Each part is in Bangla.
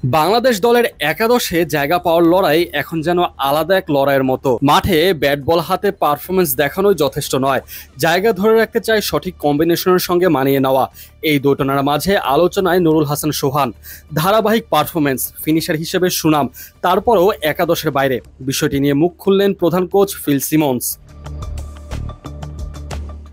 বাংলাদেশ দলের একাদশে জায়গা পাওয়ার লড়াই এখন যেন আলাদা এক লড়াইয়ের মতো। মাঠে ব্যাট বল হাতে পারফরমেন্স দেখানোই যথেষ্ট নয়, জায়গা ধরে রাখতে চাই সঠিক কম্বিনেশনের সঙ্গে মানিয়ে নেওয়া। এই দুটোনার মাঝে আলোচনায় নুরুল হাসান সোহান। ধারাবাহিক পারফরমেন্স, ফিনিশার হিসেবে সুনাম, তারপরও একাদশের বাইরে। বিষয়টি নিয়ে মুখ খুললেন প্রধান কোচ ফিল সিমন্স।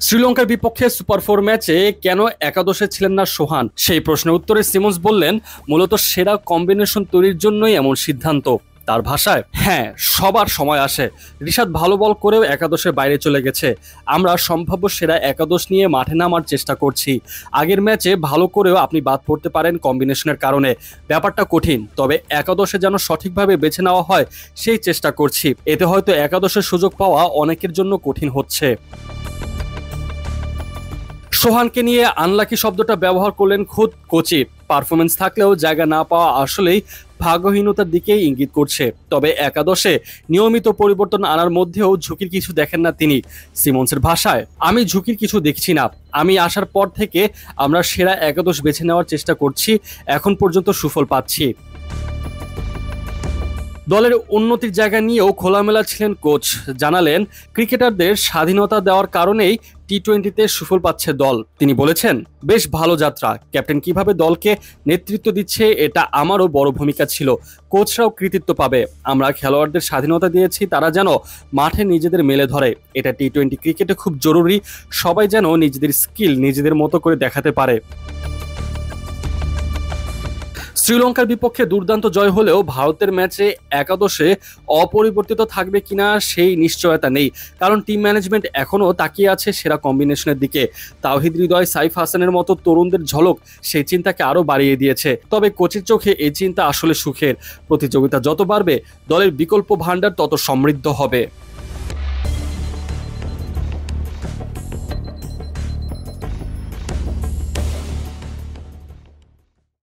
শ্রীলঙ্কার বিপক্ষে সুপার 4 ম্যাচে কেন একাদশে ছিলেন না সোহান, সেই প্রশ্নের উত্তরে সিমন্স বললেন, মূলত সেরা কম্বিনেশন তৈরির জন্যই এমন সিদ্ধান্ত। তার ভাষায়, হ্যাঁ, সবার সময় আসে। রিশাদ ভালো বল করেও একাদশের বাইরে চলে গেছে। আমরা সম্ভাব্য সেরা একাদশ নিয়ে মাঠে নামার চেষ্টা করছি। আগের ম্যাচে ভালো করেও আপনি বাদ পড়তে পারেন কম্বিনেশনের কারণে। ব্যাপারটা কঠিন, তবে একাদশে যেন সঠিকভাবে বেছে নেওয়া হয় সেই চেষ্টা করছি। এতে হয়তো একাদশের সুযোগ পাওয়া অনেকের জন্য কঠিন হচ্ছে। সোহানকে নিয়ে আনলাকি শব্দটা ব্যবহার করলেন খুদ কোচই। পারফরমেন্স থাকলেও জায়গা না পাওয়া আসলেই ভাগ্যহীনতার দিকেই ইঙ্গিত করছে। তবে একাদশে নিয়মিত পরিবর্তন আনার মধ্যেও ঝুঁকির কিছু দেখেন না তিনি। সিমন্সের ভাষায়, আমি ঝুঁকির কিছু দেখছি না। আমি আসার পর থেকে আমরা সেরা একাদশ বেছে নেওয়ার চেষ্টা করছি, এখন পর্যন্ত সুফল পাচ্ছি। দলের উন্নতির জায়গা নিয়েও খোলামেলা ছিলেন কোচ। জানালেন, ক্রিকেটারদের স্বাধীনতা দেওয়ার কারণেই টি-20তে সুফল পাচ্ছে দল। তিনি বলেছেন, বেশ ভালো যাত্রা। ক্যাপ্টেন কিভাবে দলকে নেতৃত্ব দিচ্ছে এটা আমারও বড় ভূমিকা ছিল। কোচরাও কৃতিত্ব পাবে। আমরা খেলোয়াড়দের স্বাধীনতা দিয়েছি, তারা যেন মাঠে নিজেদের মেলে ধরে। এটা টি-20 ক্রিকেটে খুব জরুরি। সবাই যেন নিজেদের স্কিল নিজেদের মতো করে দেখাতে পারে। শ্রীলঙ্কার বিপক্ষে দুর্দান্ত জয় হলেও ভারতের ম্যাচে একাদশে অপরিবর্তিত থাকবে কিনা সেই নিশ্চয়তা নেই, কারণ টিম ম্যানেজমেন্ট এখনও তাকিয়ে আছে সেরা কম্বিনেশনের দিকে। তাওহিদ হৃদয়, সাইফ হাসানের মতো তরুণদের ঝলক সেই চিন্তাকে আরও বাড়িয়ে দিয়েছে। তবে কোচের চোখে এই চিন্তা আসলে সুখের। প্রতিযোগিতা যত বাড়বে, দলের বিকল্প ভান্ডার তত সমৃদ্ধ হবে।